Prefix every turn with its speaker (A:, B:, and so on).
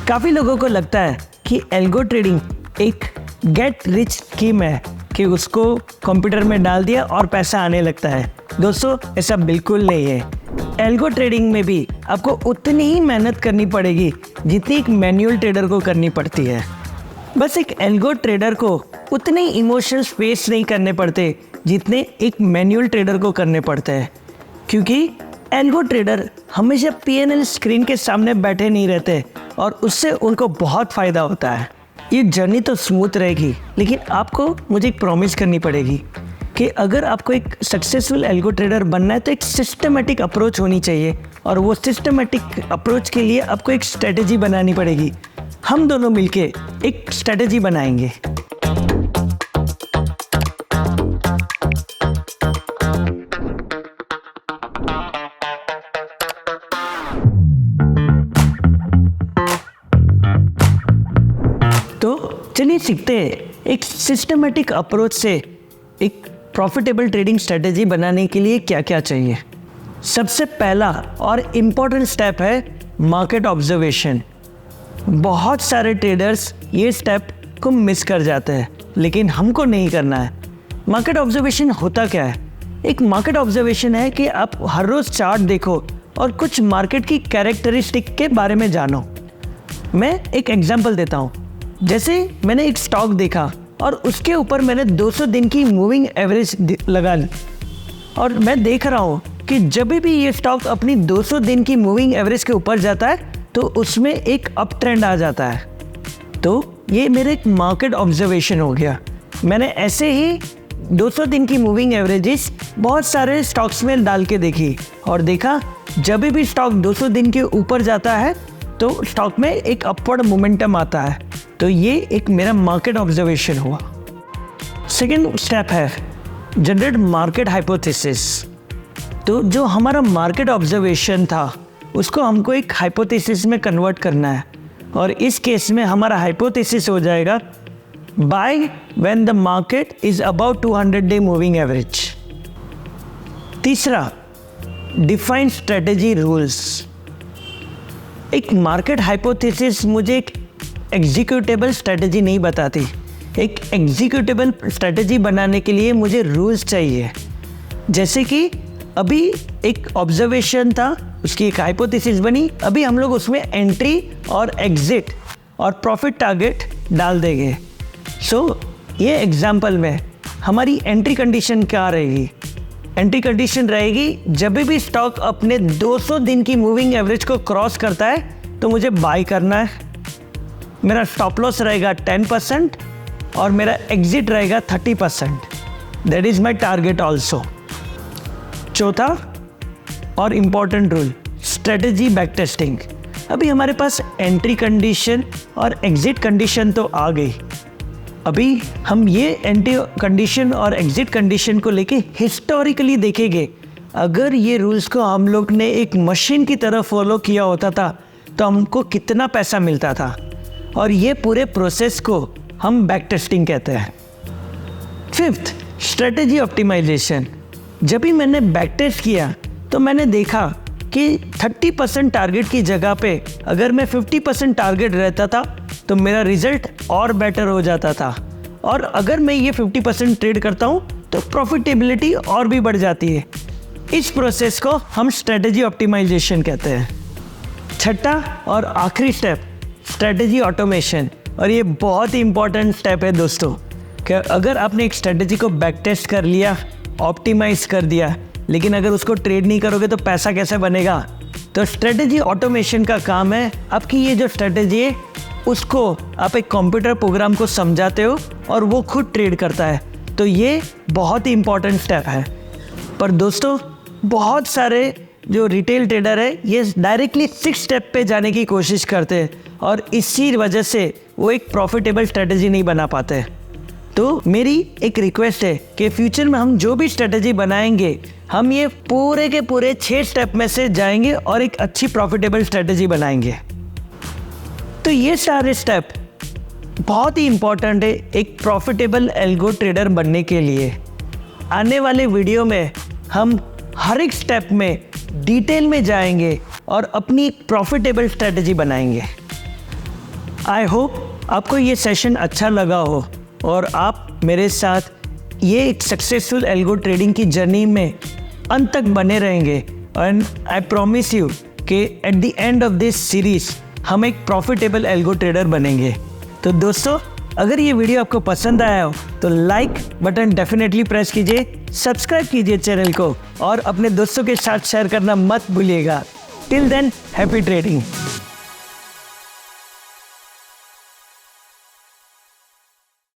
A: काफ़ी लोगों को लगता है कि एल्गो ट्रेडिंग एक गेट रिच स्कीम है कि उसको कंप्यूटर में डाल दिया और पैसा आने लगता है। दोस्तों, ऐसा बिल्कुल नहीं है। एल्गो ट्रेडिंग में भी आपको उतनी ही मेहनत करनी पड़ेगी जितनी एक मैनुअल ट्रेडर को करनी पड़ती है। बस एक एल्गो ट्रेडर को उतने इमोशंस फेस नहीं करने पड़ते जितने एक मैनुअल ट्रेडर को करने पड़ते हैं, क्योंकि एल्गो ट्रेडर हमेशा P&L स्क्रीन के सामने बैठे नहीं रहते और उससे उनको बहुत फ़ायदा होता है। ये जर्नी तो स्मूथ रहेगी, लेकिन आपको मुझे एक प्रॉमिस करनी पड़ेगी कि अगर आपको एक सक्सेसफुल एल्गो ट्रेडर बनना है तो एक सिस्टमेटिक अप्रोच होनी चाहिए, और वो सिस्टमेटिक अप्रोच के लिए आपको एक स्ट्रेटेजी बनानी पड़ेगी। हम दोनों मिलके एक स्ट्रेटेजी बनाएंगे। तो चलिए सीखते हैं एक सिस्टमेटिक अप्रोच से एक प्रॉफिटेबल ट्रेडिंग स्ट्रेटेजी बनाने के लिए क्या क्या चाहिए। सबसे पहला और इम्पॉर्टेंट स्टेप है मार्केट ऑब्जर्वेशन। बहुत सारे ट्रेडर्स ये स्टेप को मिस कर जाते हैं, लेकिन हमको नहीं करना है। मार्केट ऑब्जर्वेशन होता क्या है? एक मार्केट ऑब्जर्वेशन है कि आप हर रोज़ चार्ट देखो और कुछ मार्केट की कैरेक्टरिस्टिक के बारे में जानो। मैं एक एग्जांपल देता हूँ। जैसे मैंने एक स्टॉक देखा और उसके ऊपर मैंने 200 दिन की मूविंग एवरेज लगा ली, और मैं देख रहा हूँ कि जब भी ये स्टॉक अपनी 200 दिन की मूविंग एवरेज के ऊपर जाता है तो उसमें एक अप ट्रेंड आ जाता है। तो ये मेरा एक मार्केट ऑब्जर्वेशन हो गया। मैंने ऐसे ही 200 दिन की मूविंग एवरेजेस बहुत सारे स्टॉक्स में डाल के देखी और देखा जब भी स्टॉक 200 दिन के ऊपर जाता है तो स्टॉक में एक अपवर्ड मोमेंटम आता है। तो ये एक मेरा मार्केट ऑब्जर्वेशन हुआ। सेकेंड स्टेप है जनरेट मार्केट हाइपोथेसिस। तो जो हमारा मार्केट ऑब्जर्वेशन था उसको हमको एक हाइपोथेसिस में कन्वर्ट करना है, और इस केस में हमारा हाइपोथेसिस हो जाएगा by when the market is about 200 day moving average. तीसरा, डिफाइन स्ट्रेटेजी रूल्स। एक मार्केट हाइपोथेसिस मुझे एक एग्जीक्यूटेबल स्ट्रेटेजी नहीं बताती। एक एग्जीक्यूटेबल स्ट्रेटेजी बनाने के लिए मुझे रूल्स चाहिए। जैसे कि अभी एक ऑब्जर्वेशन था, उसकी एक हाइपोथेसिस बनी, अभी हम लोग उसमें एंट्री और एग्जिट और प्रॉफिट टारगेट डाल देंगे। सो ये एग्जांपल में हमारी एंट्री कंडीशन क्या रहेगी? एंट्री कंडीशन रहेगी जब भी स्टॉक अपने 200 दिन की मूविंग एवरेज को क्रॉस करता है तो मुझे बाय करना है। मेरा स्टॉप लॉस रहेगा 10% और मेरा एग्जिट रहेगा 30%। That is my target also. चौथा और important rule, strategy back testing. अभी हमारे पास एंट्री कंडीशन और एग्जिट कंडीशन तो आ गई। अभी हम ये एंट्री कंडीशन और एग्जिट कंडीशन को लेके हिस्टोरिकली देखेंगे। अगर ये रूल्स को हम लोग ने एक मशीन की तरह फॉलो किया होता था तो हमको कितना पैसा मिलता था, और ये पूरे प्रोसेस को हम बैक टेस्टिंग कहते हैं। Fifth, strategy optimisation. जब भी मैंने बैक टेस्ट किया तो मैंने देखा कि 30% टारगेट की जगह पे अगर मैं 50% टारगेट रहता था तो मेरा रिजल्ट और बेटर हो जाता था, और अगर मैं ये 50% ट्रेड करता हूँ तो प्रॉफिटेबिलिटी और भी बढ़ जाती है। इस प्रोसेस को हम स्ट्रेटेजी ऑप्टिमाइजेशन कहते हैं। छठा और आखिरी स्टेप, स्ट्रेटेजी ऑटोमेशन। और ये बहुत ही इंपॉर्टेंट स्टेप है दोस्तों, कि अगर आपने एक स्ट्रेटेजी को बैक टेस्ट कर लिया, ऑप्टिमाइज कर दिया, लेकिन अगर उसको ट्रेड नहीं करोगे तो पैसा कैसे बनेगा? तो स्ट्रेटेजी ऑटोमेशन का काम है आपकी ये जो स्ट्रेटेजी है उसको आप एक कंप्यूटर प्रोग्राम को समझाते हो और वो खुद ट्रेड करता है। तो ये बहुत ही इंपॉर्टेंट स्टेप है। पर दोस्तों, बहुत सारे जो रिटेल ट्रेडर है ये डायरेक्टली 6 स्टेप पे जाने की कोशिश करते हैं, और इसी वजह से वो एक प्रॉफिटेबल स्ट्रेटेजी नहीं बना पाते। तो मेरी एक रिक्वेस्ट है कि फ्यूचर में हम जो भी स्ट्रेटेजी बनाएंगे हम ये पूरे के पूरे 6 स्टेप में से जाएंगे और एक अच्छी प्रॉफिटेबल स्ट्रेटेजी बनाएंगे। तो ये सारे स्टेप बहुत ही इंपॉर्टेंट है एक प्रॉफिटेबल एल्गो ट्रेडर बनने के लिए। आने वाले वीडियो में हम हर एक स्टेप में डिटेल में जाएंगे और अपनी प्रॉफिटेबल स्ट्रेटजी बनाएंगे। आई होप आपको ये सेशन अच्छा लगा हो और आप मेरे साथ ये एक सक्सेसफुल एल्गो ट्रेडिंग की जर्नी में अंत तक बने रहेंगे। एंड आई प्रॉमिस यू कि at the end of this series हम एक प्रॉफिटेबल एल्गो ट्रेडर बनेंगे। तो दोस्तों, अगर ये वीडियो आपको पसंद आया हो तो लाइक बटन डेफिनेटली प्रेस कीजिए, सब्सक्राइब कीजिए चैनल को और अपने दोस्तों के साथ शेयर करना मत भूलिएगा। Till then, happy trading.